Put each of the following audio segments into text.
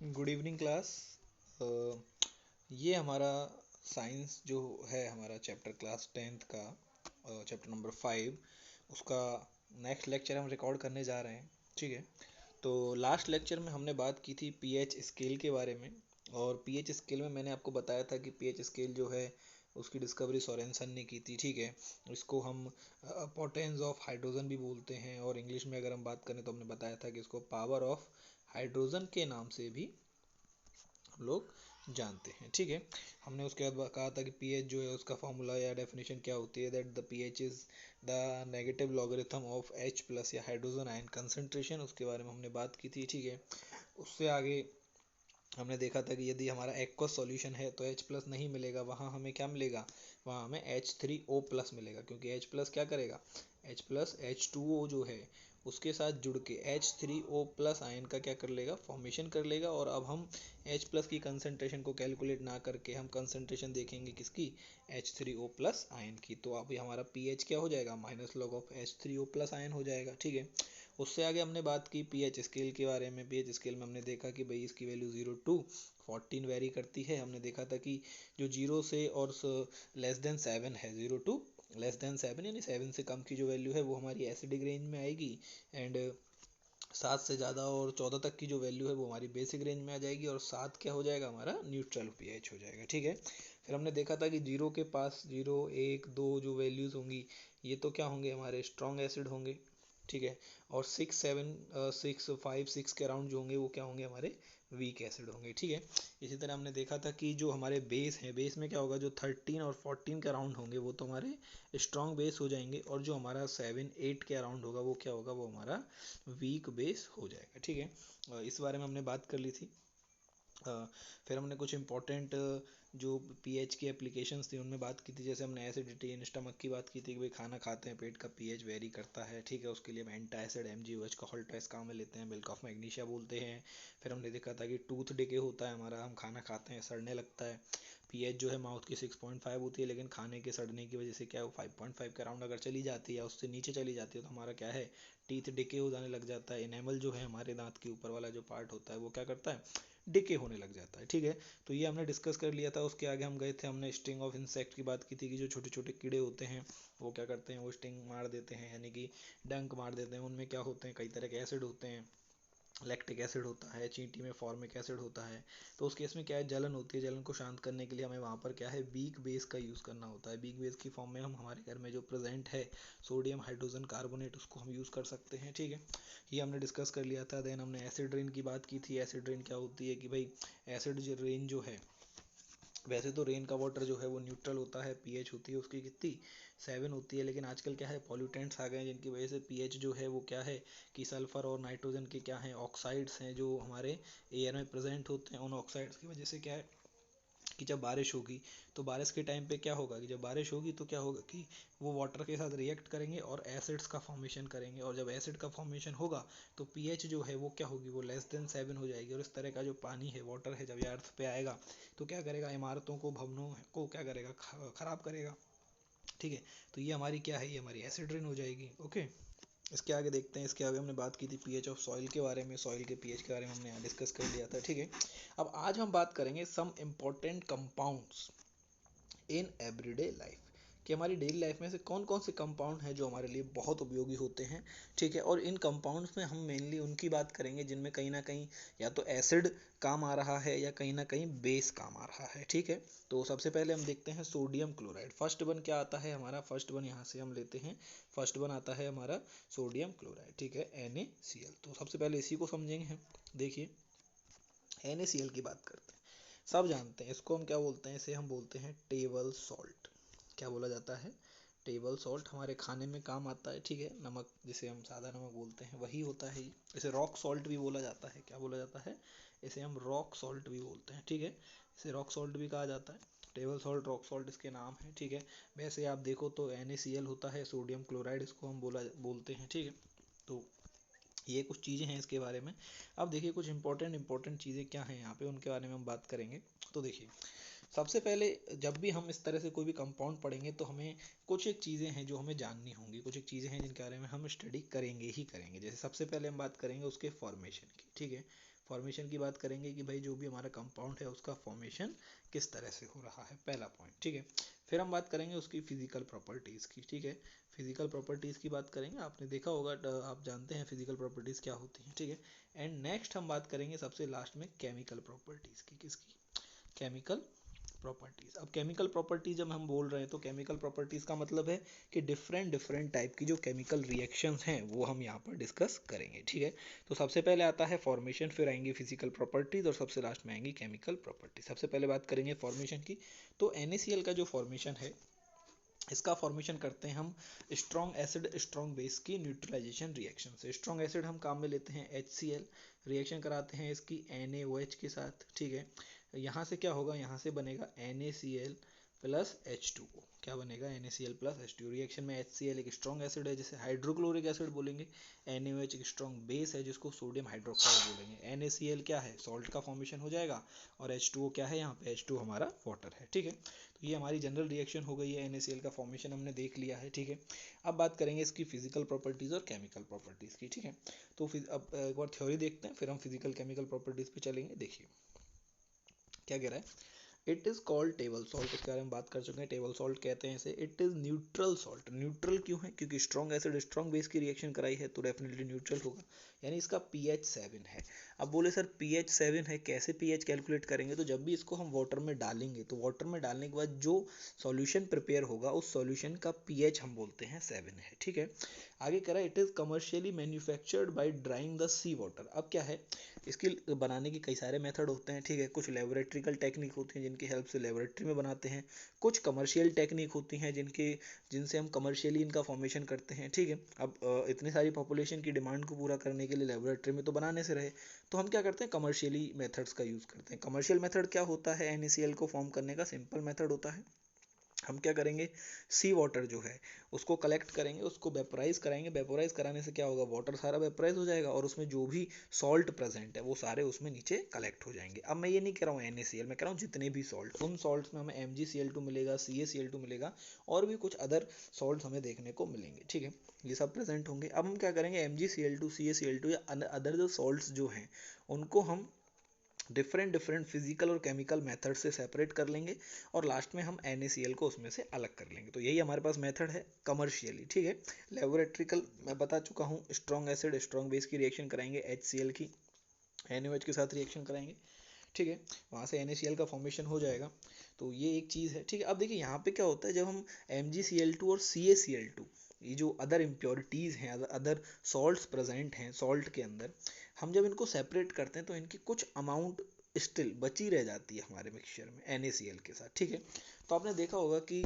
Good evening class. ये हमारा science जो है, हमारा चैप्टर क्लास टेंथ का चैप्टर नंबर 5, उसका नेक्स्ट लेक्चर हम रिकॉर्ड करने जा रहे हैं। ठीक है। तो लास्ट लेक्चर में हमने बात की थी पीएच स्केल के बारे में। और पीएच स्केल में मैंने आपको बताया था कि पीएच स्केल जो है उसकी डिस्कवरी सोरेनसन ने की थी। ठीक है। इसको हम पोटेंस ऑफ हाइड्रोजन भी बोलते हैं, और इंग्लिश में अगर हम बात करें तो हमने बताया था कि इसको पावर ऑफ हाइड्रोजन के नाम से भी हम लोग जानते हैं। ठीक है। हमने उसके बाद कहा था कि पीएच जो है उसका फॉर्मूला या डेफिनेशन क्या होती है, that the pH is the negative logarithm of H plus या हाइड्रोजन आयन कंसंट्रेशन। उसके बारे में हमने बात की थी। ठीक है। उससे आगे हमने देखा था कि यदि हमारा एक्वस सॉल्यूशन है तो H प्लस नहीं मिलेगा, वहाँ हमें क्या मिलेगा, वहाँ हमें H3O प्लस मिलेगा, क्योंकि H प्लस क्या करेगा, H प्लस H2O जो है उसके साथ जुड़ के H3O प्लस आयन का क्या कर लेगा, फॉर्मेशन कर लेगा। और अब हम H प्लस की कंसंट्रेशन को कैलकुलेट ना करके हम कंसंट्रेशन देखेंगे किसकी, H3O प्लस आयन की। तो अब हमारा pH क्या हो जाएगा, minus log of H3O plus ion हो जाएगा। ठीक है। उससे आगे हमने बात की पीएच स्केल के बारे में। पीएच स्केल में हमने देखा कि भाई इसकी वैल्यू 0 to 14 वेरी करती है। हमने देखा था कि जो 0 से और लेस देन 7 है, 0 to लेस देन 7 यानी 7 से कम की जो वैल्यू है वो हमारी एसिडिक रेंज में आएगी। एंड 7 से ज़्यादा और 14 तक की जो वैल्यू है वो हमारी बेसिक रेंज में आ जाएगी, और 7 क्या हो जाएगा, हमारा न्यूट्रल पीएच हो जाएगा। ठीक है। फिर हमने देखा था कि 0 के पास 0 1 2 जो वैल्यूज़ होंगी ये तो क्या होंगे, हमारे स्ट्रॉन्ग एसिड होंगे। ठीक है। और 6 7 6 5 6 के अराउंड जो होंगे वो क्या होंगे, हमारे वीक एसिड होंगे। ठीक है। इसी तरह हमने देखा था कि जो हमारे बेस हैं, बेस में क्या होगा, जो 13 और 14 के अराउंड होंगे वो तो हमारे स्ट्रॉन्ग बेस हो जाएंगे, और जो हमारा 7 8 के अराउंड होगा वो क्या होगा, वो हमारा वीक बेस हो जाएगा। ठीक है। इस बारे में हमने बात कर ली थी। फिर हमने कुछ इंपॉर्टेंट जो पीएच की एप्लीकेशंस थी उनमें बात की थी। जैसे हमने एसिडिटी इन स्टमक की बात की थी कि भाई खाना खाते हैं पेट का पीएच वेरी करता है। ठीक है। उसके लिए हम एंटासिड MgOH का हॉल टेस्ट काम में लेते हैं, मिल्क ऑफ मैग्नीशिया बोलते हैं। फिर हमने देखा था कि टूथ डिके होता है हमारा, हम खाना खाते हैं सड़ने लगता है। पीएच जो है माउथ की 6.5 होती है, लेकिन खाने के सड़ने की वजह से क्या है वो 5.5 के अराउंड अगर चली जाती है या उससे नीचे चली जाती है तो हमारा क्या है, टीथ डिके हो जाने लग जाता है। इनेमल जो है हमारे दांत के ऊपर वाला जो पार्ट होता है वो क्या करता है, डिके होने लग जाता है। ठीक है। तो ये हमने डिस्कस कर लिया था। उसके आगे हम गए थे, हमने स्टिंग ऑफ इंसेक्ट की बात की थी कि जो छोटे छोटे कीड़े होते हैं वो क्या करते हैं, वो स्टिंग मार देते हैं, यानी कि डंक मार देते हैं। उनमें क्या होते हैं, कई तरह के एसिड होते हैं, लैक्टिक एसिड होता है, चींटी में फॉर्मिक एसिड होता है। तो उस केस में क्या है, जलन होती है, जलन को शांत करने के लिए हमें वहाँ पर क्या है, वीक बेस का यूज़ करना होता है। वीक बेस की फॉर्म में हम हमारे घर में जो प्रेजेंट है सोडियम हाइड्रोजन कार्बोनेट उसको हम यूज़ कर सकते हैं। ठीक है। ये हमने डिस्कस कर लिया था। देन हमने एसिड रेन की बात की थी। एसिड रेन क्या होती है कि भाई एसिड रेन जो है, वैसे तो रेन का वाटर जो है वो न्यूट्रल होता है, पीएच होती है उसकी कितनी, 7 होती है। लेकिन आजकल क्या है, पॉल्यूटेंट्स आ गए हैं जिनकी वजह से पीएच जो है वो क्या है कि सल्फर और नाइट्रोजन के क्या है, ऑक्साइड्स हैं जो हमारे एयर में प्रेजेंट होते हैं। उन ऑक्साइड्स की वजह से क्या है कि जब बारिश होगी तो बारिश के टाइम पे क्या होगा कि जब बारिश होगी तो क्या होगा कि वो वाटर के साथ रिएक्ट करेंगे और एसिड्स का फॉर्मेशन करेंगे, और जब एसिड का फॉर्मेशन होगा तो पीएच जो है वो क्या होगी, वो लेस देन 7 हो जाएगी। और इस तरह का जो पानी है, वाटर है, जब ये अर्थ पे आएगा तो क्या करेगा, इमारतों को, भवनों को क्या करेगा, खराब करेगा। ठीक है। तो ये हमारी क्या है, ये हमारी एसिड रेन हो जाएगी। ओके। इसके आगे देखते हैं। इसके आगे हमने बात की थी पीएच ऑफ सॉइल के बारे में, सॉइल के पीएच के बारे में हमने यहाँ डिस्कस कर लिया था। ठीक है। अब आज हम बात करेंगे some important compounds in everyday life, कि हमारी डेली लाइफ में से कौन कौन से कंपाउंड हैं जो हमारे लिए बहुत उपयोगी होते हैं। ठीक है। और इन कंपाउंड्स में हम मेनली उनकी बात करेंगे जिनमें कहीं ना कहीं या तो एसिड काम आ रहा है या कहीं ना कहीं बेस काम आ रहा है। ठीक है। तो सबसे पहले हम देखते हैं सोडियम क्लोराइड। फर्स्ट वन क्या आता है हमारा, फर्स्ट वन यहाँ से हम लेते हैं, फर्स्ट वन आता है हमारा सोडियम क्लोराइड। ठीक है, NaCl। तो सबसे पहले इसी को समझेंगे हम। देखिए, NaCl की बात करते हैं। सब जानते हैं इसको हम क्या बोलते हैं, इसे हम बोलते हैं टेबल सॉल्ट। क्या बोला जाता है, टेबल सॉल्ट। हमारे खाने में काम आता है। ठीक है। नमक जिसे हम सादा नमक बोलते हैं वही होता है। इसे रॉक सॉल्ट भी बोला जाता है। क्या बोला जाता है, इसे हम रॉक सॉल्ट भी बोलते हैं। ठीक है। इसे रॉक सॉल्ट भी कहा जाता है। टेबल सॉल्ट, रॉक सॉल्ट इसके नाम है। ठीक है। वैसे आप देखो तो NaCl होता है, सोडियम क्लोराइड इसको हम बोलते हैं। ठीक है। तो ये कुछ चीज़ें हैं इसके बारे में। अब देखिए कुछ इंपॉर्टेंट चीज़ें क्या हैं यहाँ पे, उनके बारे में हम बात करेंगे। तो देखिए, सबसे पहले जब भी हम इस तरह से कोई भी कंपाउंड पढ़ेंगे तो हमें कुछ एक चीज़ें हैं जो हमें जाननी होंगी, कुछ एक चीज़ें हैं जिनके बारे में हम स्टडी करेंगे ही करेंगे। जैसे सबसे पहले हम बात करेंगे उसके फॉर्मेशन की। ठीक है। फॉर्मेशन की बात करेंगे कि भाई जो भी हमारा कंपाउंड है उसका फॉर्मेशन किस तरह से हो रहा है, पहला पॉइंट, ठीक है। फिर हम बात करेंगे उसकी फिजिकल प्रॉपर्टीज़ की, ठीक है। फिजिकल प्रॉपर्टीज़ की बात करेंगे, आपने देखा होगा, आप जानते हैं फिजिकल प्रॉपर्टीज़ क्या होती हैं, ठीक है। एंड नेक्स्ट हम बात करेंगे सबसे लास्ट में केमिकल प्रॉपर्टीज़ की, किसकी, केमिकल प्रॉपर्टीज। अब केमिकल प्रॉपर्टीज जब हम बोल रहे हैं तो केमिकल प्रॉपर्टीज का मतलब है कि डिफरेंट डिफरेंट टाइप की जो केमिकल रिएक्शंस हैं वो हम यहाँ पर डिस्कस करेंगे, ठीक है। तो सबसे पहले आता है फॉर्मेशन, फिर आएंगी फिजिकल प्रॉपर्टीज और सबसे लास्ट में आएंगी केमिकल प्रॉपर्टीज। सबसे पहले बात करेंगे फॉर्मेशन की। तो NaCl का जो फॉर्मेशन है, इसका फॉर्मेशन करते हैं हम स्ट्रॉन्ग एसिड स्ट्रॉन्ग बेस की न्यूट्रलाइजेशन रिएक्शन से। स्ट्रॉन्ग एसिड हम काम में लेते हैं HCl, रिएक्शन कराते हैं इसकी NaOH के साथ, ठीक है। यहाँ से क्या होगा, यहाँ से बनेगा NaCl प्लस H2O। क्या बनेगा, NaCl प्लस H2O। रिएक्शन में HCl एक स्ट्रॉन्ग एसिड है जिसे हाइड्रोक्लोरिक एसिड बोलेंगे, NaOH एक स्ट्रॉन्ग बेस है जिसको सोडियम हाइड्रोक्साइड बोलेंगे। NaCl क्या है, सॉल्ट का फॉर्मेशन हो जाएगा, और H2O क्या है, यहाँ पे H2O हमारा वाटर है, ठीक है। तो ये हमारी जनरल रिएक्शन हो गई है, NaCl का फॉर्मेशन हमने देख लिया है, ठीक है। अब बात करेंगे इसकी फिजिकल प्रॉपर्टीज़ और केमिकल प्रॉपर्टीज़ की, ठीक है। तो अब एक बार थ्योरी देखते हैं, फिर हम फिजिकल केमिकल प्रॉपर्टीज़ पे चलेंगे। देखिए क्या कह रहा है, it is called table salt, इसके बारे में बात कर चुके हैं। टेबल सॉल्ट कहते हैं इसे। It is neutral salt. Neutral क्यों है, क्योंकि स्ट्रॉन्ग एसिड स्ट्रॉन्ग बेस की रिएक्शन कराई है तो डेफिनेटली न्यूट्रल होगा, यानी इसका pH 7 है। अब बोले सर pH 7 है, कैसे pH कैलकुलेट करेंगे, तो जब भी इसको हम वाटर में डालेंगे तो वाटर में डालने के बाद जो सॉल्यूशन प्रिपेयर होगा उस सॉल्यूशन का pH हम बोलते हैं 7 है, ठीक है। आगे कह रहा है it is commercially manufactured by drying the sea water. अब क्या है, इसकी बनाने के कई सारे मेथड होते हैं, ठीक है। कुछ लेबोरेटरिकल टेक्निक होती हैं जिनकी हेल्प से लेबोरेटरी में बनाते हैं, कुछ कमर्शियल टेक्निक होती हैं जिनसे हम कमर्शियली इनका फॉर्मेशन करते हैं, ठीक है। अब इतनी सारी पॉपुलेशन की डिमांड को पूरा करने के लिए लेबोरेटरी में तो बनाने से रहे, तो हम क्या करते हैं, कमर्शियली मेथड्स का यूज़ करते हैं। कमर्शियल मेथड क्या होता है, NaCl को फॉर्म करने का सिंपल मेथड होता है। हम क्या करेंगे, सी वाटर जो है उसको कलेक्ट करेंगे, उसको वेपोराइज कराएंगे। वेपोराइज कराने से क्या होगा, वाटर सारा वेपोराइज हो जाएगा और उसमें जो भी सॉल्ट प्रेजेंट है वो सारे उसमें नीचे कलेक्ट हो जाएंगे। अब मैं ये नहीं कह रहा हूँ NaCl, मैं कह रहा हूँ जितने भी सॉल्ट, उन सॉल्ट्स में हमें MgCl2 मिलेगा, CaCl2 मिलेगा, और भी कुछ अदर सॉल्ट हमें देखने को मिलेंगे, ठीक है। ये सब प्रेजेंट होंगे। अब हम क्या करेंगे, MgCl2 CaCl2 या अदर जो सॉल्ट्स जो हैं उनको हम डिफरेंट डिफरेंट फिजिकल और केमिकल मेथड से सेपरेट कर लेंगे, और लास्ट में हम NaCl को उसमें से अलग कर लेंगे। तो यही हमारे पास मेथड है कमर्शियली, ठीक है। लेबोरेट्रिकल मैं बता चुका हूँ, स्ट्रॉन्ग एसिड स्ट्रॉन्ग बेस की रिएक्शन कराएंगे, HCl की NaOH के साथ रिएक्शन कराएंगे, ठीक है। वहाँ से NaCl का फॉर्मेशन हो जाएगा। तो ये एक चीज़ है, ठीक है। अब देखिए यहाँ पे क्या होता है, जब हम MgCl2 और CaCl2, ये जो अदर इम्प्योरिटीज़ हैं, अदर सॉल्ट्स प्रेजेंट हैं सॉल्ट के अंदर, हम जब इनको सेपरेट करते हैं तो इनकी कुछ अमाउंट स्टिल बची रह जाती है हमारे मिक्सचर में NaCl के साथ, ठीक है। तो आपने देखा होगा कि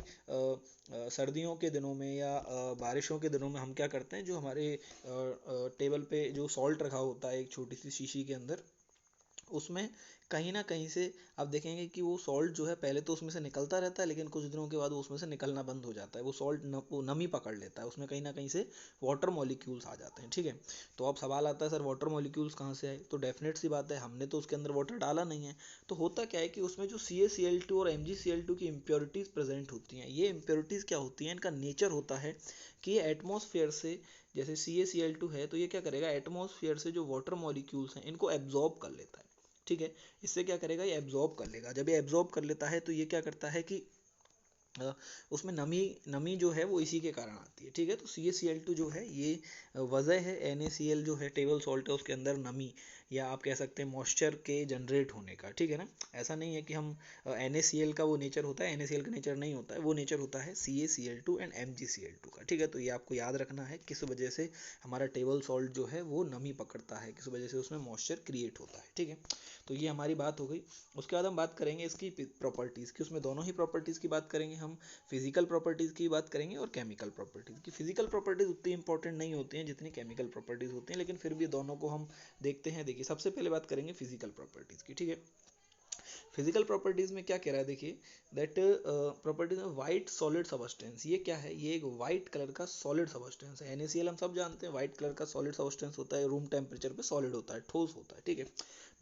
सर्दियों के दिनों में या बारिशों के दिनों में हम क्या करते हैं, जो हमारे टेबल पे जो सॉल्ट रखा होता है एक छोटी सी शीशी के अंदर, उसमें कहीं ना कहीं से आप देखेंगे कि वो सॉल्ट जो है पहले तो उसमें से निकलता रहता है, लेकिन कुछ दिनों के बाद वो उसमें से निकलना बंद हो जाता है, वो सॉल्ट वो नमी पकड़ लेता है, उसमें कहीं ना कहीं से वाटर मॉलिक्यूल्स आ जाते हैं, ठीक है। तो अब सवाल आता है सर वाटर मॉलिक्यूल्स कहाँ से आए, तो डेफिनेट सी बात है, हमने तो उसके अंदर वाटर डाला नहीं है। तो होता क्या है कि उसमें जो CaCl2 और MgCl2 की इम्प्योरिटीज़ प्रेजेंट होती हैं, ये इम्प्योरिटीज़ क्या होती हैं, इनका नेचर होता है कि ये एटमॉस्फेयर से, जैसे CaCl2 है तो ये क्या करेगा, एटमॉस्फेयर से जो वाटर मॉलिक्यूल्स हैं इनको एब्जॉर्ब कर लेता है, ठीक है। इससे क्या करेगा, ये एब्जॉर्ब कर लेगा। जब ये एब्जॉर्ब कर लेता है तो ये क्या करता है कि उसमें नमी नमी जो है वो इसी के कारण आती है, ठीक है। तो CaCl2 जो है ये वजह है, NaCl जो है टेबल सॉल्ट है उसके अंदर नमी, या आप कह सकते हैं मॉइस्चर के जनरेट होने का, ठीक है ना। ऐसा नहीं है कि हम NaCl का वो नेचर होता है, NaCl का नेचर नहीं होता है, वो नेचर होता है CaCl2 एंड MgCl2 का, ठीक है। तो ये आपको याद रखना है किस वजह से हमारा टेबल सॉल्ट जो है वो नमी पकड़ता है, किस वजह से उसमें मॉइस्चर क्रिएट होता है, ठीक है। तो ये हमारी बात हो गई। उसके बाद हम बात करेंगे इसकी प्रॉपर्टीज़ की, उसमें दोनों ही प्रॉपर्टीज़ की बात करेंगे हम, फिजिकल प्रॉपर्टीज़ की बात करेंगे और केमिकल प्रॉपर्टीज़ की। फिजिकल प्रॉपर्टीज़ उतनी इंपॉर्टेंट नहीं होती हैं जितनी केमिकल प्रॉपर्टीज़ होती हैं, लेकिन फिर भी दोनों को हम देखते हैं। देखिए सबसे पहले बात करेंगे फिजिकल प्रॉपर्टीज़ की, ठीक है। फिजिकल प्रॉपर्टीज़ में क्या कह रहा है, देखिए दैट प्रॉपर्टीज में वाइट सॉलिड सबस्टेंस, ये क्या है, ये एक वाइट कलर का सॉलिड सबस्टेंस है। NaCl हम सब जानते हैं वाइट कलर का सॉलिड सबस्टेंस होता है, रूम टेम्परेचर पे सॉलिड होता है, ठोस होता है, ठीक है।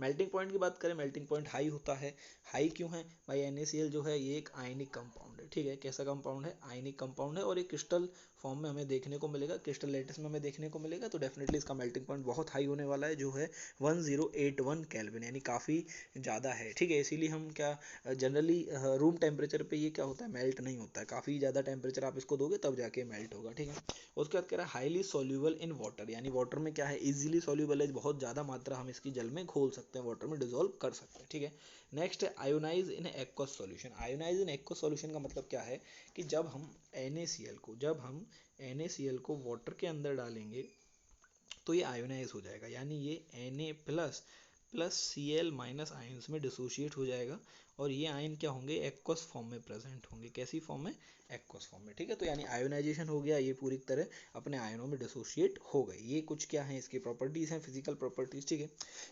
मेल्टिंग पॉइंट की बात करें, मेल्टिंग पॉइंट हाई होता है। हाई क्यों है भाई? NaCl जो है ये एक आयनिक कंपाउंड है, ठीक है। कैसा कंपाउंड है? आयनिक कंपाउंड है, और एक क्रिस्टल फॉर्म में हमें देखने को मिलेगा, क्रिस्टल लेटिस में हमें देखने को मिलेगा। तो डेफिनेटली इसका मेल्टिंग पॉइंट बहुत हाई होने वाला है, जो है 1081 केल्विन, यानी काफ़ी ज़्यादा है, ठीक है। इसीलिए हम क्या जनरली रूम टेम्परेचर पे ये क्या होता है, मेल्ट नहीं होता है। काफ़ी ज़्यादा टेम्परेचर आप इसको दोगे तब जाके मेल्ट होगा, ठीक है। उसके बाद कह रहा है हाईली सोल्यूबल इन वाटर, यानी वाटर में क्या है, इजीली सोल्यूबल है, बहुत ज़्यादा मात्रा हम इसकी जल में घोल सकते हैं, वाटर में डिजोल्व कर सकते हैं, ठीक है। नेक्स्ट है ionize in aqueous solution. Ionize in aqueous solution का मतलब क्या है कि जब हम NaCl को वाटर के अंदर डालेंगे तो ये आयोनाइज हो जाएगा, यानी ये Na plus Cl minus ions में डिसोशिएट हो जाएगा, और ये आयन क्या होंगे, एक्वस फॉर्म में प्रेजेंट होंगे। कैसी फॉर्म में? एक्वस फॉर्म में, ठीक है। तो यानी आयोनाइजेशन हो गया, ये पूरी तरह अपने आयनों में डिसोशिएट हो गई। ये कुछ क्या है इसकी प्रॉपर्टीज हैं, फिजिकल प्रॉपर्टीज, ठीक है।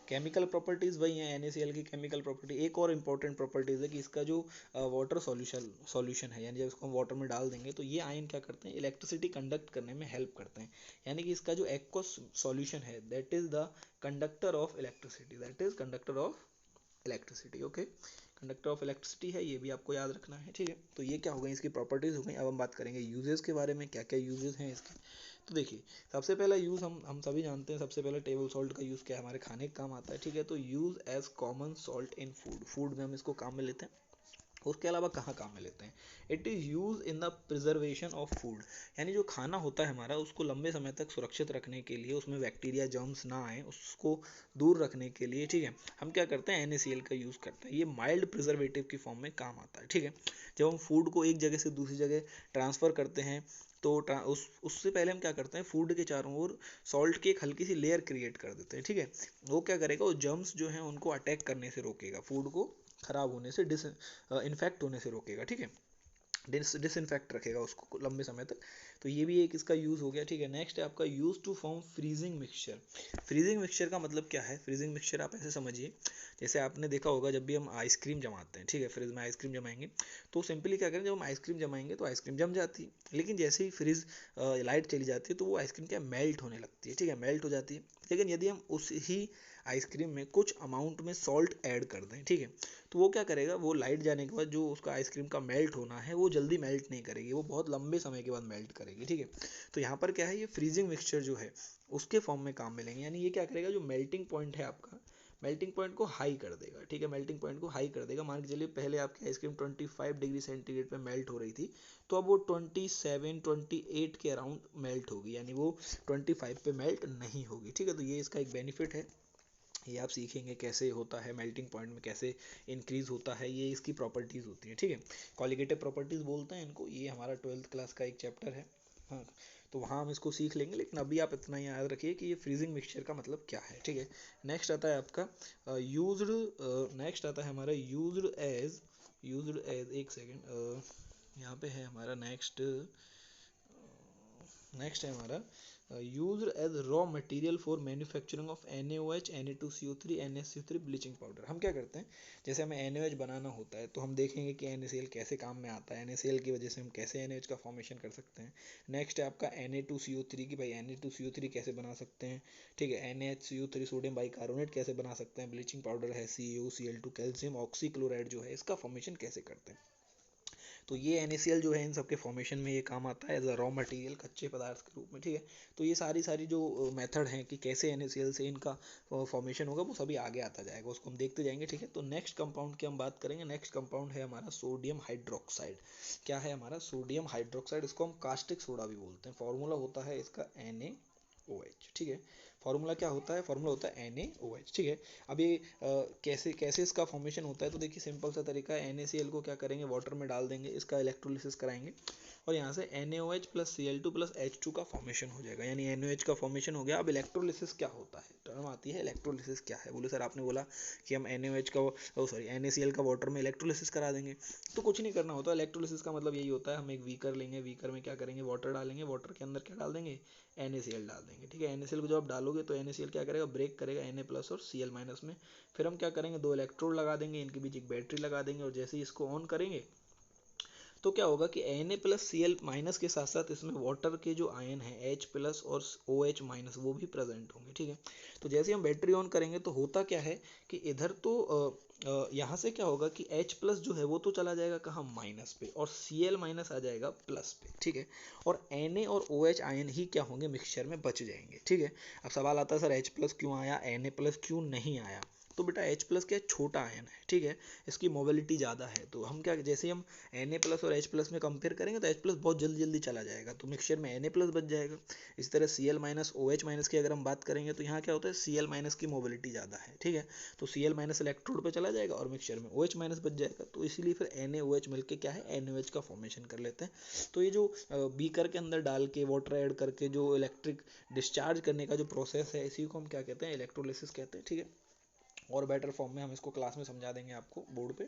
केमिकल प्रॉपर्टीज वही है NaCl की केमिकल प्रॉपर्टी। एक और इंपॉर्टेंट प्रॉपर्टीज है कि इसका जो वाटर सॉल्यूशन है, यानी जब इसको हम वाटर में डाल देंगे तो ये आयन क्या करते हैं, इलेक्ट्रिसिटी कंडक्ट करने में हेल्प करते हैं। यानी कि इसका जो एक्वस सॉल्यूशन है that is the conductor of electricity, that is conductor of electricity, okay. Conductor of electricity है, ये भी आपको याद रखना है, ठीक है। तो ये क्या हो गई, इसकी प्रॉपर्टीज हो गई। अब हम बात करेंगे यूजेस के बारे में, क्या क्या यूजेस हैं इसके। तो देखिए, सबसे पहला यूज़ हम सभी जानते हैं, सबसे पहले टेबल सॉल्ट का यूज़ क्या है, हमारे खाने का काम आता है, ठीक है। तो use as common salt in food में हम इसको काम में लेते हैं। उसके अलावा कहाँ काम में लेते हैं? It is use in the preservation of food, यानी जो खाना होता है हमारा, उसको लंबे समय तक सुरक्षित रखने के लिए, उसमें बैक्टीरिया जर्म्स ना आए, उसको दूर रखने के लिए, ठीक है, हम क्या करते हैं, NaCl का यूज़ करते हैं। ये माइल्ड प्रिजर्वेटिव की फॉर्म में काम आता है, ठीक है। जब हम फूड को एक जगह से दूसरी जगह ट्रांसफ़र करते हैं तो उससे पहले हम क्या करते हैं, फूड के चारों ओर सॉल्ट की एक हल्की सी लेयर क्रिएट कर देते हैं, ठीक है। वो क्या करेगा, वो जर्म्स जो हैं उनको अटैक करने से रोकेगा, फूड को खराब होने से, इन्फेक्ट होने से रोकेगा, ठीक है। डिसइनफेक्ट रखेगा उसको लंबे समय तक। तो ये भी एक इसका यूज़ हो गया, ठीक है। नेक्स्ट है आपका use to form freezing mixture. Freezing mixture का मतलब क्या है? फ्रीजिंग मिक्सचर आप ऐसे समझिए, जैसे आपने देखा होगा जब भी हम आइसक्रीम जमाते हैं, ठीक है, फ्रिज में आइसक्रीम जमाएंगे तो सिंपली क्या करें, जब हम आइसक्रीम जमाएंगे तो आइसक्रीम जम जाती है, लेकिन जैसे ही फ्रिज लाइट चली जाती है तो वो आइसक्रीम क्या मेल्ट होने लगती है, ठीक है, मेल्ट हो जाती है। लेकिन यदि हम उस ही आइसक्रीम में कुछ अमाउंट में सॉल्ट ऐड कर दें, ठीक है, तो वो क्या करेगा, वो लाइट जाने के बाद जो उसका आइसक्रीम का मेल्ट होना है वो जल्दी मेल्ट नहीं करेगी, वो बहुत लंबे समय के बाद मेल्ट करेगी, ठीक है। तो यहाँ पर क्या है, ये फ्रीजिंग मिक्सचर जो है उसके फॉर्म में काम में लेंगे। यानी ये क्या करेगा, जो मेल्टिंग पॉइंट है आपका, मेल्टिंग पॉइंट को हाई कर देगा, ठीक है, मेल्टिंग पॉइंट को हाई कर देगा। मान के चलिए पहले आपकी आइसक्रीम 25 डिग्री सेंटीग्रेड पे मेल्ट हो रही थी, तो अब वो 27-28 के अराउंड मेल्ट होगी, यानी वो 25 पे मेल्ट नहीं होगी, ठीक है। तो ये इसका एक बेनिफिट है, ये आप सीखेंगे कैसे होता है, मेल्टिंग पॉइंट में कैसे इंक्रीज होता है, ये इसकी प्रॉपर्टीज़ होती है, ठीक है। कॉलिगेटिव प्रॉपर्टीज़ बोलते हैं इनको, ये हमारा 12th क्लास का एक चैप्टर है, हाँ, तो वहाँ हम इसको सीख लेंगे। लेकिन अभी आप इतना याद रखिए कि ये फ्रीजिंग मिक्सचर का मतलब क्या है, ठीक है। नेक्स्ट आता है आपका यूज्ड, नेक्स्ट आता है हमारा यूज्ड एज एक सेकेंड, यहाँ पे है हमारा नेक्स्ट है हमारा used as raw material for manufacturing of NaOH, Na2CO3, NaSO3 bleaching powder. हम क्या करते हैं, जैसे हमें NaOH बनाना होता है तो हम देखेंगे कि NaCl कैसे काम में आता है, NaCl की वजह से हम कैसे NaOH का फॉर्मेशन कर सकते हैं। नेक्स्ट है आपका Na2CO3 की भाई Na2CO3 कैसे बना सकते हैं, ठीक है, NaHCO3 सोडियम बाइकार्बोनेट कैसे बना सकते हैं, ब्लीचिंग पाउडर है CaOCl2 कैल्शियम ऑक्सीक्लोराइड जो है इसका फॉर्मेशन कैसे करते हैं। तो ये NaCl जो है इन सबके फॉर्मेशन में ये काम आता है एज अ रॉ मटेरियल, कच्चे पदार्थ के रूप में, ठीक है। तो ये सारी जो मेथड हैं कि कैसे NaCl से इनका फॉर्मेशन होगा वो सभी आगे आता जाएगा, उसको हम देखते जाएंगे, ठीक है। तो नेक्स्ट कंपाउंड की हम बात करेंगे। नेक्स्ट कंपाउंड है हमारा सोडियम हाइड्रोक्साइड। क्या है हमारा? सोडियम हाइड्रोक्साइड, इसको हम कास्टिक सोडा भी बोलते हैं। फॉर्मूला होता है इसका NaOH, ठीक है। फार्मूला क्या होता है? फार्मूला होता है NaOH, ठीक है। अब ये कैसे कैसे इसका फॉर्मेशन होता है, तो देखिए सिंपल सा तरीका है। NaCl को क्या करेंगे, वाटर में डाल देंगे, इसका इलेक्ट्रोलिसिस कराएंगे और यहाँ से NaOH plus Cl2 plus H2 का फॉर्मेशन हो जाएगा, यानी NaOH का फॉर्मेशन हो गया। अब इलेक्ट्रोलिसिस क्या होता है, टर्म आती है इलेक्ट्रोलिसिस क्या है। बोले सर आपने बोला कि हम NaOH का NaCl का वाटर में इलेक्ट्रोलिसिस करा देंगे, तो कुछ नहीं करना होता। इलेक्ट्रोलिसिस का मतलब यही होता है, हम एक बीकर लेंगे, बीकर में क्या करेंगे, वाटर डालेंगे, वाटर के अंदर क्या डाल देंगे, NaCl डाल देंगे, ठीक है। NaCl को जब आप डालोगे तो NaCl क्या करेगा, ब्रेक करेगा Na प्लस और Cl माइनस में। फिर हम क्या करेंगे, दो इलेक्ट्रोड लगा देंगे, इनके बीच एक बैटरी लगा देंगे और जैसे ही इसको ऑन करेंगे तो क्या होगा कि Na+Cl माइनस के साथ साथ इसमें वाटर के जो आयन है H+ और OH- वो भी प्रेजेंट होंगे, ठीक है। तो जैसे हम बैटरी ऑन करेंगे तो होता क्या है कि इधर तो यहाँ से क्या होगा कि H+ जो है वो तो चला जाएगा कहाँ, माइनस पे, और Cl- आ जाएगा प्लस पे, ठीक है। और Na और OH आयन ही क्या होंगे, मिक्सचर में बच जाएंगे, ठीक है। अब सवाल आता है सर H+ क्यों आया, Na+ क्यों नहीं आया। तो बेटा H+ क्या छोटा आयन है, ठीक है, इसकी मोबिलिटी ज़्यादा है। तो हम क्या, जैसे हम Na+ और H+ में कंपेयर करेंगे तो H+ बहुत जल्दी जल्दी चला जाएगा, तो मिक्सचर में Na+ बच जाएगा। इस तरह Cl- OH- की अगर हम बात करेंगे तो यहाँ क्या होता है, Cl- की मोबिलिटी ज़्यादा है, ठीक है। तो Cl- इलेक्ट्रोड पे चला जाएगा और मिक्सचर में OH- बच जाएगा। तो इसीलिए फिर NaOH मिलके क्या है, NaOH का फॉर्मेशन कर लेते हैं। तो ये जो बीकर के अंदर डाल के वाटर ऐड करके जो इलेक्ट्रिक डिस्चार्ज करने का जो प्रोसेस है, इसी को हम क्या कहते हैं, इलेक्ट्रोलिसिस कहते हैं, ठीक है। और बेटर फॉर्म में हम इसको क्लास में समझा देंगे आपको बोर्ड पे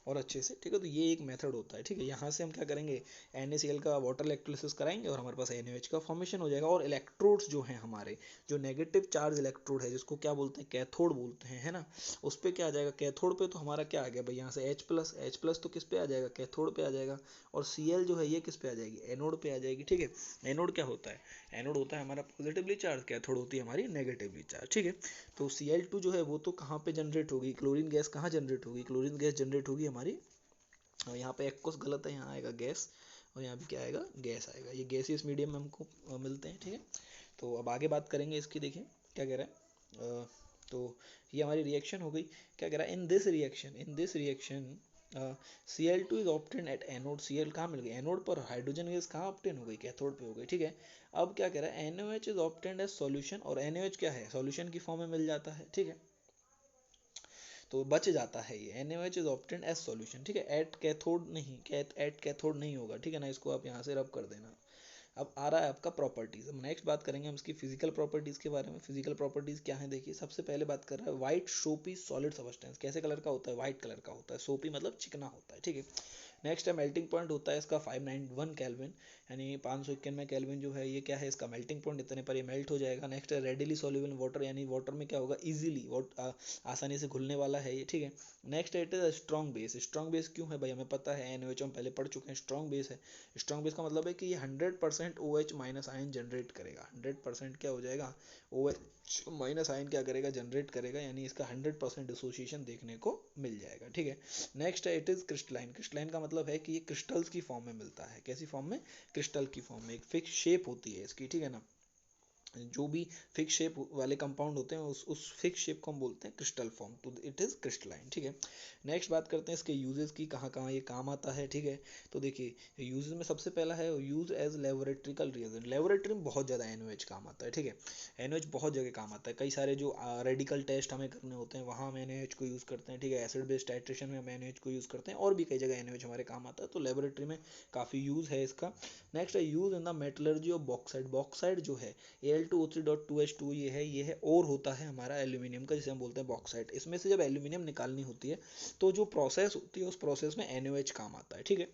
और अच्छे से, ठीक है। तो ये एक मेथड होता है, ठीक है। यहाँ से हम क्या करेंगे, NaCl का वाटर इलेक्ट्रोलिसिस कराएंगे और हमारे पास NaOH का फॉर्मेशन हो जाएगा। और इलेक्ट्रोड्स जो हैं हमारे, जो नेगेटिव चार्ज इलेक्ट्रोड है, जिसको क्या बोलते हैं, कैथोड बोलते हैं, है ना, उस पर क्या आ जाएगा, कैथोड पे तो हमारा क्या आ गया भाई, यहाँ से H+ तो किस पे आ जाएगा, कैथोड पे आ जाएगा। और Cl जो है ये किस पे आ जाएगी, एनोड पे आ जाएगी, ठीक है। एनोड क्या होता है, एनोड होता है हमारा पॉजिटिवली चार्ज, कैथोड होती है हमारी नेगेटिवली चार्ज, ठीक है। तो Cl2 जो है वो तो कहाँ पे जनरेट होगी, क्लोरीन गैस कहाँ जनरेट होगी, क्लोरीन गैस जनरेट होगी हमारी, यहाँ पे एक्वस गलत है, यहाँ आएगा गैस, और यहाँ भी क्या आएगा, गैस आएगा। ये गैसियस मीडियम में हमको मिलते हैं, ठीक है। तो अब आगे बात करेंगे इसकी, देखिए क्या कह रहा है। तो ये हमारी रिएक्शन हो गई। क्या कह रहा है, in this reaction Cl2 is obtain at anode. Cl कहाँ मिल गई, एनोड पर। हाइड्रोजन गैस कहाँ ऑब्टेन हो गई, कैथोड पे हो गई, ठीक है। अब क्या कह रहा है, NaOH is obtain as solution, और NaOH क्या है, सॉल्यूशन की फॉर्म में मिल जाता है, ठीक है। तो बच जाता है ये, NaOH is obtain as solution, ठीक है। एट कैथोड नहीं, एट कैथोड नहीं होगा, ठीक है ना, इसको आप यहाँ से रब कर देना। अब आ रहा है आपका प्रॉपर्टीज। अब नेक्स्ट बात करेंगे हम इसकी फिजिकल प्रॉपर्टीज के बारे में। फिजिकल प्रॉपर्टीज क्या है, देखिए सबसे पहले बात कर रहा है व्हाइट सोपी सॉलिड सब्सटेंस। कैसे कलर का होता है, व्हाइट कलर का होता है, सोपी मतलब चिकना होता है, ठीक है। नेक्स्ट है मेल्टिंग पॉइंट होता है इसका 591 केल्विन, यानी 591 केल्विन जो है ये क्या है, इसका मेल्टिंग पॉइंट, इतने पर ये मेल्ट हो जाएगा। नेक्स्ट है रेडिली सॉल्युबल वाटर, यानी वाटर में क्या होगा, इजीली आसानी से घुलने वाला है ये, ठीक है। नेक्स्ट है it is strong base. Strong base क्यों है भाई, हमें पता है, NaOH हम पहले पढ़ चुके हैं, स्ट्रॉन्ग बेस है। स्ट्रॉन्ग बेस का मतलब है कि ये 100% OH- आयन जनरेट करेगा। 100% क्या हो जाएगा, OH- आयन क्या करेगा, जनरेट करेगा, यानी इसका 100% डिसोसिएशन देखने को मिल जाएगा, ठीक है। नेक्स्ट है इट इज क्रिस्टलाइन। क्रिस्टलाइन का मतलब है कि ये क्रिस्टल्स की फॉर्म में मिलता है। कैसी फॉर्म में, क्रिस्टल की फॉर्म में, एक फिक्स शेप होती है इसकी, ठीक है ना। जो भी फिक्स शेप वाले कंपाउंड होते हैं उस फिक्स शेप को हम बोलते हैं क्रिस्टल फॉर्म, तो इट इज क्रिस्टलाइन, ठीक है। नेक्स्ट बात करते हैं इसके यूजेस की, कहाँ कहाँ ये काम आता है, ठीक है। तो देखिए यूजेस में सबसे पहला है यूज एज लेबोरेटरिकल रिएजेंट। लेबोरेटरी में बहुत ज़्यादा NaOH काम आता है, ठीक है। NaOH बहुत जगह काम आता है, कई सारे जो रेडिकल टेस्ट हमें करने होते हैं वहाँ हम NaOH को यूज़ करते हैं, ठीक है। एसिड बेस्ड टाइट्रेशन में हम NaOH को यूज़ करते हैं, और भी कई जगह NaOH हमारे काम आता है, तो लेबोरेटरी में काफ़ी यूज़ है इसका। नेक्स्ट है use in the metallurgy of bauxite. Bauxite जो है Al2O3.2H2 ये है और होता है हमारा एल्यूमिनियम का, जिसे हम बोलते हैं बॉक्साइट। इसमें से जब एल्यूमिनियम निकालनी होती है तो जो प्रोसेस होती है उस प्रोसेस में NaOH काम आता है, ठीक है।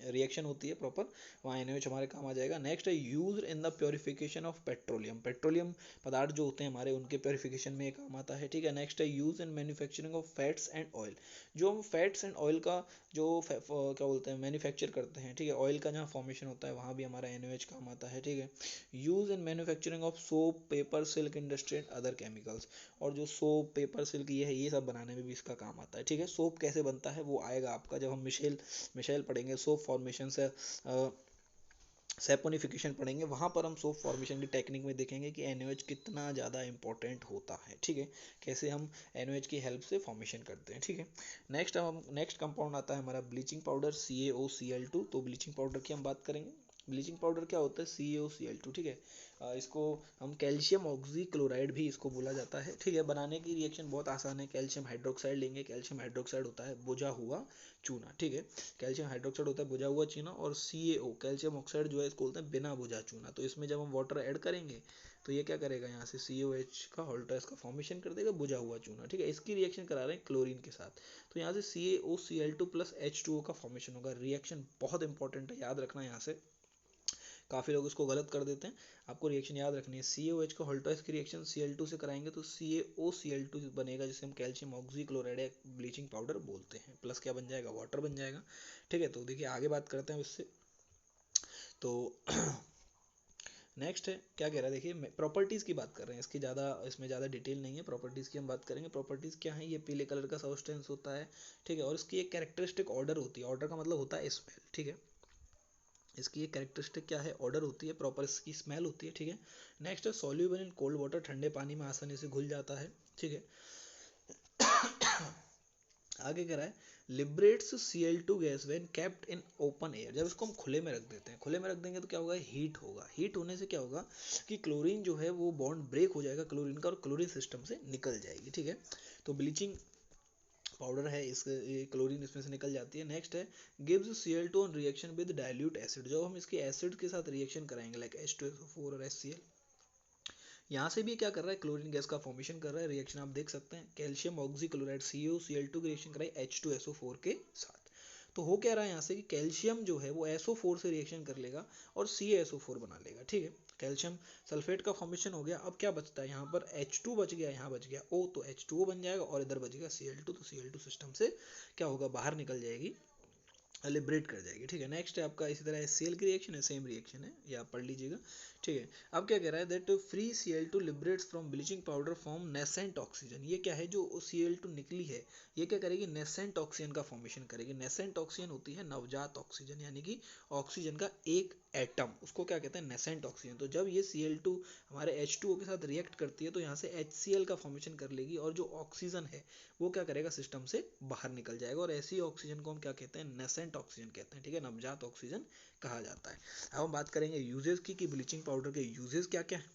रिएक्शन होती है प्रॉपर, वहाँ NaOH हमारे काम आ जाएगा। नेक्स्ट है use in the purification of petroleum. Petroleum पदार्थ जो होते हैं हमारे, उनके प्योरिफिकेशन में काम आता है, ठीक है। नेक्स्ट है use in manufacturing of fats and oil. जो हम फैट्स एंड ऑयल का जो क्या बोलते हैं, मैन्युफैक्चर करते हैं, ठीक है, ऑयल का जहाँ फॉर्मेशन होता है वहाँ भी हमारा NaOH काम आता है, ठीक है। Use in manufacturing of soap, paper, silk industry and other chemicals. और जो सोप, पेपर, सिल्क ये है, ये सब बनाने में भी इसका काम आता है, ठीक है। सोप कैसे बनता है वो आएगा आपका जब हम मिशेल पढ़ेंगे, सोप फॉर्मेशन से सेपोनिफिकेशन पढ़ेंगे, वहाँ पर हम सोप फॉर्मेशन की टेक्निक में देखेंगे कि NaOH कितना ज़्यादा इंपॉर्टेंट होता है, ठीक है। कैसे हम NaOH की हेल्प से फॉर्मेशन करते हैं, ठीक है। नेक्स्ट कंपाउंड आता है हमारा ब्लीचिंग पाउडर CaOCl2। तो ब्लीचिंग पाउडर की हम बात करेंगे। ब्लीचिंग पाउडर क्या होता है, CaOCl2, ठीक है। इसको हम कैल्शियम ऑक्सी क्लोराइड भी इसको बोला जाता है, ठीक है। बनाने की रिएक्शन बहुत आसान है। कैल्शियम हाइड्रोक्साइड लेंगे, कैल्शियम हाइड्रोक्साइड होता है बुझा हुआ चूना, ठीक है। कैल्शियम हाइड्रोक्साइड होता है बुझा हुआ चूना, और CaO कैल्शियम ऑक्साइड जो है इसको बोलते हैं बिना बुझा चूना। तो इसमें जब हम वाटर ऐड करेंगे तो ये क्या करेगा, यहाँ से COH का ऑल्ट्रास का फॉर्मेशन कर देगा, बुझा हुआ चूना, ठीक है। इसकी रिएक्शन करा रहे हैं क्लोरीन के साथ, तो यहाँ से CaOCl2 + H2O का फॉर्मेशन होगा। रिएक्शन बहुत इंपॉर्टेंट है, याद रखना यहाँ से। काफ़ी लोग इसको गलत कर देते हैं। आपको रिएक्शन याद रखनी है, CaOH का होल्टॉयस की रिएक्शन Cl2 से कराएंगे तो CaOCl2 बनेगा, जिसे हम कैल्शियम ऑक्सीक्लोराइड या ब्लीचिंग पाउडर बोलते हैं, प्लस क्या बन जाएगा, वाटर बन जाएगा। ठीक है, तो देखिए आगे बात करते हैं इससे। तो नेक्स्ट है क्या कह रहा है, देखिए प्रॉपर्टीज़ की बात कर रहे हैं, इसमें ज़्यादा डिटेल नहीं है, प्रॉपर्टीज़ की हम बात करेंगे। प्रॉपर्टीज़ क्या है, ये पीले कलर का सब्सटेंस होता है, ठीक है, और इसकी एक कैरेक्टरिस्टिक ऑर्डर होती है, ऑर्डर का मतलब होता है स्मेल, ठीक है, इसकी एक कैरेक्टरिस्टिक क्या है, ऑर्डर होती है, प्रॉपर इसकी स्मेल होती है, ठीक है। नेक्स्ट है सॉल्यूबल इन कोल्ड वाटर, ठंडे पानी में आसानी से घुल जाता है, ठीक है। आगे कह रहा है liberates Cl2 gas when kept in open air, जब इसको हम खुले में रख देते हैं, खुले में रख देंगे तो क्या होगा, हीट होगा, हीट होने से क्या होगा कि क्लोरीन जो है वो बॉन्ड ब्रेक हो जाएगा क्लोरीन का, और क्लोरीन सिस्टम से निकल जाएगी, ठीक है। तो ब्लीचिंग पाउडर है, इस क्लोरीन इसमें से निकल जाती है। नेक्स्ट है gives Cl2 on reaction with dilute acid, जब हम इसके एसिड के साथ रिएक्शन कराएंगे लाइक H2SO4 और HCl, यहाँ से भी क्या कर रहा है, क्लोरीन गैस का फॉर्मेशन कर रहा है। रिएक्शन आप देख सकते हैं, कैल्शियम ऑक्सीक्लोराइड CaOCl2 की रिएक्शन कराई H2SO4 के साथ। तो हो क्या रहा है यहाँ से कि कैल्शियम जो है वो SO4 से रिएक्शन कर लेगा और CaSO4 बना लेगा, ठीक है। कैल्शियम सल्फेट का फॉर्मेशन हो गया। अब क्या बचता है, यहाँ पर H2 बच गया, यहाँ बच गया O, तो H2O बन जाएगा, और इधर बच गया Cl2, तो Cl2 सिस्टम से क्या होगा, बाहर निकल जाएगी, लिबरेट कर जाएगी, ठीक है। नेक्स्ट है आपका इसी तरह HCl की रिएक्शन है, सेम रिएक्शन है, ये आप पढ़ लीजिएगा, ठीक है। अब क्या कह रहा है, that free Cl2 liberates from bleaching powder form nascent oxygen, ये क्या है, जो Cl2 निकली है ये क्या करेगी, नेसेंट ऑक्सीजन का फॉर्मेशन करेगी। नेसेंट ऑक्सीजन होती है नवजात ऑक्सीजन, यानी कि ऑक्सीजन का एक एटम, उसको क्या कहते हैं, नेसेंट ऑक्सीजन। तो जब ये Cl2 हमारे H2O के साथ रिएक्ट करती है तो यहाँ से HCl का फॉर्मेशन कर लेगी, और जो ऑक्सीजन है वो क्या करेगा, सिस्टम से बाहर निकल जाएगा, और ऐसी ऑक्सीजन को हम क्या कहते हैं, नेसेंट ऑक्सीजन कहते हैं, ठीक है, नवजात ऑक्सीजन कहा जाता है। अब हम बात करेंगे यूजेस की कि ब्लीचिंग पाउडर के यूजेस क्या क्या है।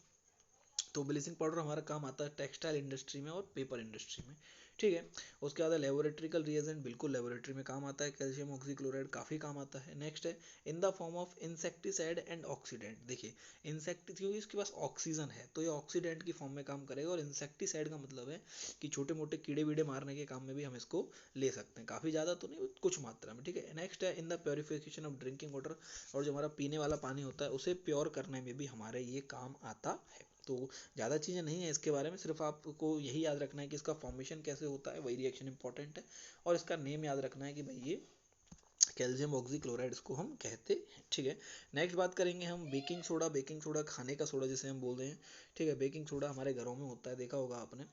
तो ब्लीचिंग पाउडर हमारा काम आता है टेक्सटाइल इंडस्ट्री में और पेपर इंडस्ट्री में, ठीक है। उसके बाद लेबोरेटरिकल रिएजेंट, बिल्कुल लेबोरेटरी में काम आता है। कैल्शियम ऑक्सीक्लोराइड काफ़ी काम आता है। नेक्स्ट है in the form of insecticide and oxidant, देखिए इंसेक्ट क्योंकि इसके पास ऑक्सीजन है तो ये ऑक्सीडेंट की फॉर्म में काम करेगा, और इंसेक्टिसाइड का मतलब है कि छोटे मोटे कीड़े वीड़े मारने के काम में भी हम इसको ले सकते हैं, काफ़ी ज़्यादा तो नहीं, कुछ मात्रा में, ठीक है। नेक्स्ट है in the purification of drinking water, और जो हमारा पीने वाला पानी होता है उसे प्योर करने में भी हमारे ये काम आता है। तो ज़्यादा चीज़ें नहीं है इसके बारे में, सिर्फ आपको यही याद रखना है कि इसका फॉर्मेशन कैसे होता है, वही रिएक्शन इंपॉर्टेंट है, और इसका नेम याद रखना है कि भाई ये कैल्शियम ऑक्सीक्लोराइड इसको हम कहते हैं, ठीक है। नेक्स्ट बात करेंगे हम बेकिंग सोडा, बेकिंग सोडा खाने का सोडा जिसे हम बोल रहे हैं, ठीक है। बेकिंग सोडा हमारे घरों में होता है, देखा होगा आपने।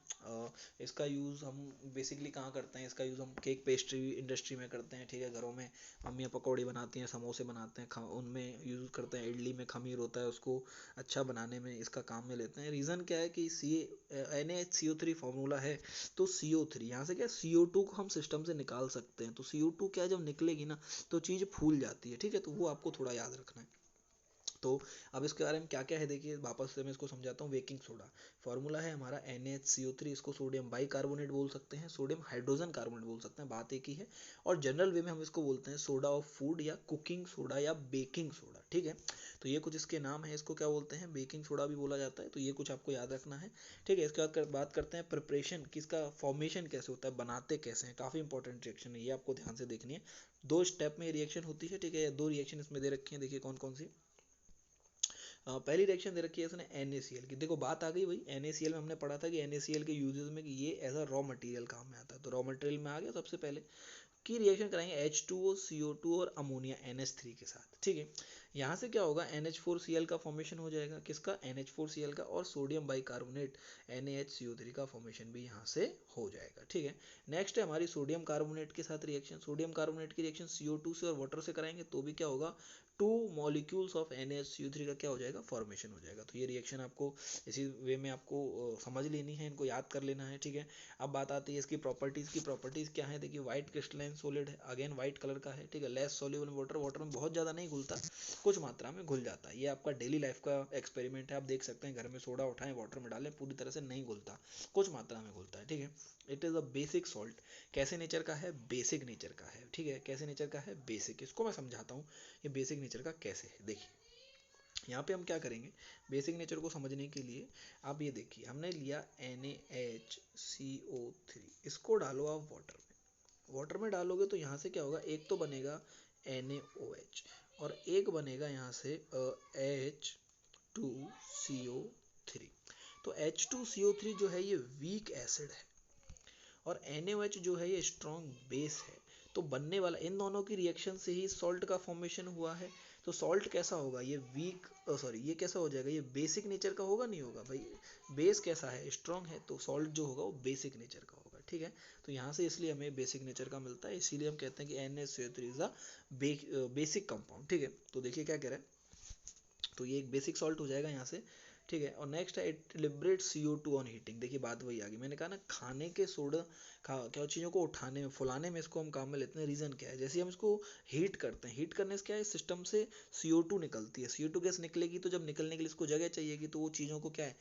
इसका यूज़ हम बेसिकली कहाँ करते हैं, इसका यूज़ हम केक पेस्ट्री इंडस्ट्री में करते हैं, ठीक है। घरों में मम्मियाँ पकौड़ी बनाती हैं, समोसे बनाते हैं, उनमें यूज़ करते हैं। इडली में खमीर होता है, उसको अच्छा बनाने में इसका काम में लेते हैं। रीज़न क्या है कि NaHCO3 फार्मूला है, तो CO3 यहाँ से क्या CO2 को हम सिस्टम से निकाल सकते हैं, तो CO2 क्या जब निकलेगी ना तो चीज़ फूल जाती है, ठीक है। तो वो आपको थोड़ा याद रखना है। तो अब इसके बारे में क्या क्या है देखिए, वापस से मैं इसको समझाता हूँ। बेकिंग सोडा फार्मूला है हमारा NaHCO3, इसको सोडियम बाइकार्बोनेट बोल सकते हैं, सोडियम हाइड्रोजन कार्बोनेट बोल सकते हैं, बात एक ही है। और जनरल वे में हम इसको बोलते हैं सोडा ऑफ फूड या कुकिंग सोडा या बेकिंग सोडा, ठीक है। तो ये कुछ इसके नाम है, इसको क्या बोलते हैं, बेकिंग सोडा भी बोला जाता है, तो ये कुछ आपको याद रखना है, ठीक है। इसके बाद बात करते हैं प्रिपरेशन, किसका फॉर्मेशन कैसे होता है, बनाते कैसे हैं, काफ़ी इंपॉर्टेंट रिएक्शन है, ये आपको ध्यान से देखनी है। 2 स्टेप में रिएक्शन होती है, ठीक है। 2 रिएक्शन इसमें दे रखी है, देखिए कौन कौन सी। पहली रिएक्शन दे रखी है इसने NaCl की, देखो बात आ गई भाई, NaCl में हमने पढ़ा था कि NaCl के यूजेस में कि ये एज अ रॉ मटेरियल काम में आता है, तो रॉ मटेरियल में आ गया सबसे पहले की रिएक्शन कराएंगे H2O CO2 और अमोनिया NH3 के साथ, ठीक है। यहाँ से क्या होगा, NH4Cl का फॉर्मेशन हो जाएगा, किसका, NH4Cl का, और सोडियम बाइकार्बोनेट NaHCO3 का फॉर्मेशन भी यहाँ से हो जाएगा, ठीक है। नेक्स्ट है हमारी सोडियम कार्बोनेट के साथ रिएक्शन, सोडियम कार्बोनेट की रिएक्शन CO2 से और वाटर से कराएंगे तो भी क्या होगा, 2 मॉलिक्यूल्स ऑफ NaHCO3 का क्या हो जाएगा, फॉर्मेशन हो जाएगा। तो ये रिएक्शन आपको इसी वे में आपको समझ लेनी है, इनको याद कर लेना है, ठीक है। अब बात आती है इसकी प्रॉपर्टीज़ की, प्रॉपर्टीज़ क्या है देखिए, व्हाइट क्रिस्टलाइन सॉलिड है, अगेन व्हाइट कलर का है, ठीक है। लेस सॉल्युबल वाटर, वाटर में बहुत ज़्यादा नहीं घुलता, कुछ मात्रा में घुल जाता है। ये आपका डेली लाइफ का एक्सपेरिमेंट है, आप देख सकते हैं घर में सोडा उठाएं वाटर में डालें पूरी तरह से नहीं घुलता, कुछ मात्रा में घुलता है, ठीक है। It is a basic salt, कैसे नेचर का है, बेसिक नेचर का है, ठीक है। कैसे नेचर का है, बेसिक, इसको मैं समझाता हूँ ये बेसिक नेचर का कैसे है। देखिए यहाँ पे हम क्या करेंगे, बेसिक नेचर को समझने के लिए आप ये देखिए, हमने लिया NaHCO3, इसको डालो आप वाटर में, वाटर में डालोगे तो यहाँ से क्या होगा, एक तो बनेगा NaOH, और एक बनेगा यहाँ से H2CO3। तो H2CO3 जो है ये वीक एसिड है और NaOH जो है ये स्ट्रॉन्ग बेस है। तो बनने वाला इन दोनों की रिएक्शन से ही सॉल्ट का फॉर्मेशन हुआ है। तो सॉल्ट कैसा होगा, ये वीक सॉरी ये कैसा हो जाएगा, ये बेसिक नेचर का होगा, नहीं होगा भाई, बेस कैसा है, स्ट्रॉन्ग है, तो सॉल्ट जो होगा वो बेसिक नेचर का होगा। ठीक है, तो यहाँ से इसलिए हमें बेसिक नेचर का मिलता है, इसीलिए हम कहते हैं कि NaCO3 is a basic compound. ठीक है, तो देखिए क्या कह रहा है, तो ये एक बेसिक सॉल्ट हो जाएगा यहाँ से। ठीक है, और नेक्स्ट है it liberates CO2 on heating. देखिए बात वही आ गई, मैंने कहा ना खाने के सोडा क्या चीज़ों को उठाने में फुलाने में इसको हम काम में लेते हैं। रीज़न क्या है, जैसे हम इसको हीट करते हैं, हीट करने से क्या है, सिस्टम से CO2 निकलती है, CO2 गैस निकलेगी, तो जब निकलने के लिए इसको जगह चाहिएगी, तो वो चीज़ों को क्या है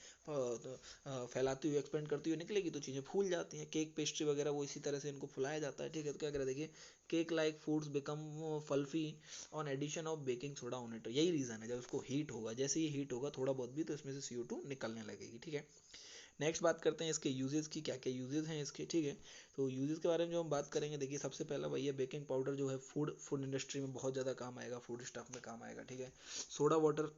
फैलाती हुई एक्सपेंड करती हुई निकलेगी, तो चीज़ें फूल जाती हैं। केक पेस्ट्री वगैरह वो इसी तरह से इनको फुलाया जाता है। ठीक है, तो क्या करें, देखिए cake like foods become fluffy on addition of baking soda on it. यही रीज़न है, जब उसको हीट होगा, जैसे ही हीट होगा थोड़ा बहुत भी, तो इसमें से CO2 निकलने लगेगी। ठीक है, नेक्स्ट बात करते हैं इसके यूजेस की, क्या क्या यूजेस हैं इसके। ठीक है, तो यूजेस के बारे में जो हम बात करेंगे, देखिए सबसे पहला वही है, बेकिंग पाउडर जो है फूड इंडस्ट्री में बहुत ज़्यादा काम आएगा, फूड स्टफ में काम आएगा। ठीक है, सोडा वाटर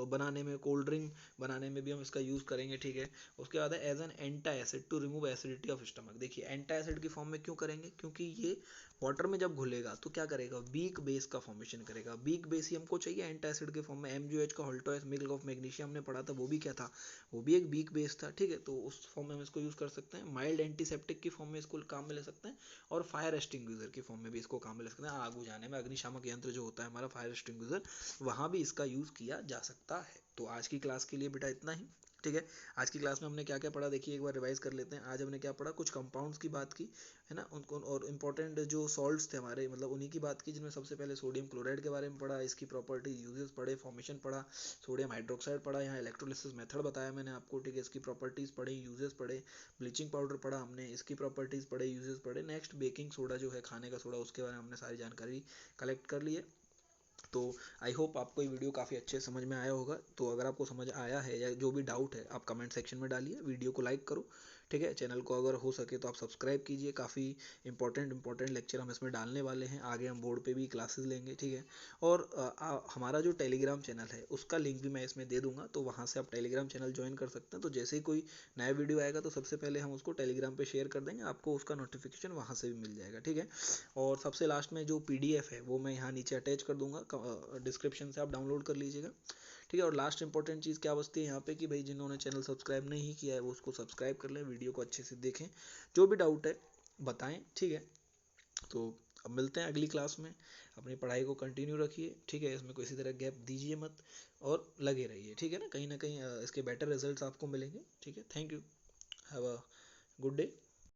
बनाने में, कोल्ड ड्रिंक बनाने में भी हम इसका यूज़ करेंगे। ठीक है, उसके बाद है as an antacid to remove acidity of stomach. देखिए एंटा एसिड की फॉर्म में क्यों करेंगे, क्योंकि ये वाटर में जब घुलेगा तो क्या करेगा, वीक बेस का फॉर्मेशन करेगा। वीक बेस ही हमको चाहिए एंटा एसिड के फॉर्म में। MgOH का होल्टोएस मिल्क ऑफ मैग्नीशियम हमने पढ़ा था, वो भी क्या था, वो भी एक वीक बेस था। ठीक है, तो उस फॉर्म में हम इसको यूज़ कर सकते हैं। माइल्ड एंटीसेप्टिक की फॉर्म में इसको काम में ले सकते हैं, और फायर एक्सटिंग्विशर की फॉर्म में भी इसको काम में ले सकते हैं। आग बुझाने में अग्निशामक यंत्र जो होता है हमारा फायर एक्सटिंग्विशर, वहाँ भी इसका यूज़ किया जा सकता है। तो आज की क्लास के लिए बेटा इतना ही। ठीक है, आज की क्लास में हमने क्या क्या पढ़ा, देखिए एक बार रिवाइज कर लेते हैं। आज हमने क्या पढ़ा, कुछ कंपाउंड्स की बात की है ना, उनको, और इंपॉर्टेंट जो सॉल्ट्स थे हमारे, मतलब उन्हीं की बात की, जिनमें सबसे पहले सोडियम क्लोराइड के बारे में पढ़ा, इसकी प्रॉपर्टी यूजेस पढ़े, फॉर्मेशन पढ़ा, सोडियम हाइड्रोक्साइड पढ़ा, यहाँ इलेक्ट्रोलिसिस मेथड बताया मैंने आपको। ठीक है, इसकी प्रॉपर्टीज़ पढ़े, यूजेस पढ़े, ब्लीचिंग पाउडर पढ़ा हमने, इसकी प्रॉपर्टीज़ पढ़े, यूजेस पढ़े। नेक्स्ट बेकिंग सोडा जो है, खाने का सोडा, उसके बारे में हमने सारी जानकारी कलेक्ट कर ली है। तो आई होप आपको ये वीडियो काफ़ी अच्छे समझ में आया होगा। तो अगर आपको समझ आया है या जो भी डाउट है, आप कमेंट सेक्शन में डालिए, वीडियो को लाइक करो। ठीक है, चैनल को अगर हो सके तो आप सब्सक्राइब कीजिए। काफ़ी इंपॉर्टेंट लेक्चर हम इसमें डालने वाले हैं, आगे हम बोर्ड पे भी क्लासेस लेंगे। ठीक है, और हमारा जो टेलीग्राम चैनल है उसका लिंक भी मैं इसमें दे दूंगा, तो वहाँ से आप टेलीग्राम चैनल ज्वाइन कर सकते हैं। तो जैसे ही कोई नया वीडियो आएगा तो सबसे पहले हम उसको टेलीग्राम पे शेयर कर देंगे, आपको उसका नोटिफिकेशन वहाँ से भी मिल जाएगा। ठीक है, और सबसे लास्ट में जो PDF है वो मैं यहाँ नीचे अटैच कर दूंगा, डिस्क्रिप्शन से आप डाउनलोड कर लीजिएगा। ठीक है, और लास्ट इंपॉर्टेंट चीज़ क्या बचती है यहाँ पे, कि भाई जिन्होंने चैनल सब्सक्राइब नहीं किया है वो उसको सब्सक्राइब कर लें, वीडियो को अच्छे से देखें, जो भी डाउट है बताएं। ठीक है, तो अब मिलते हैं अगली क्लास में। अपनी पढ़ाई को कंटिन्यू रखिए। ठीक है, इसमें किसी तरह गैप दीजिए मत, और लगे रहिए। ठीक है ना कहीं इसके बेटर रिजल्ट्स आपको मिलेंगे। ठीक है, thank you, have a good day.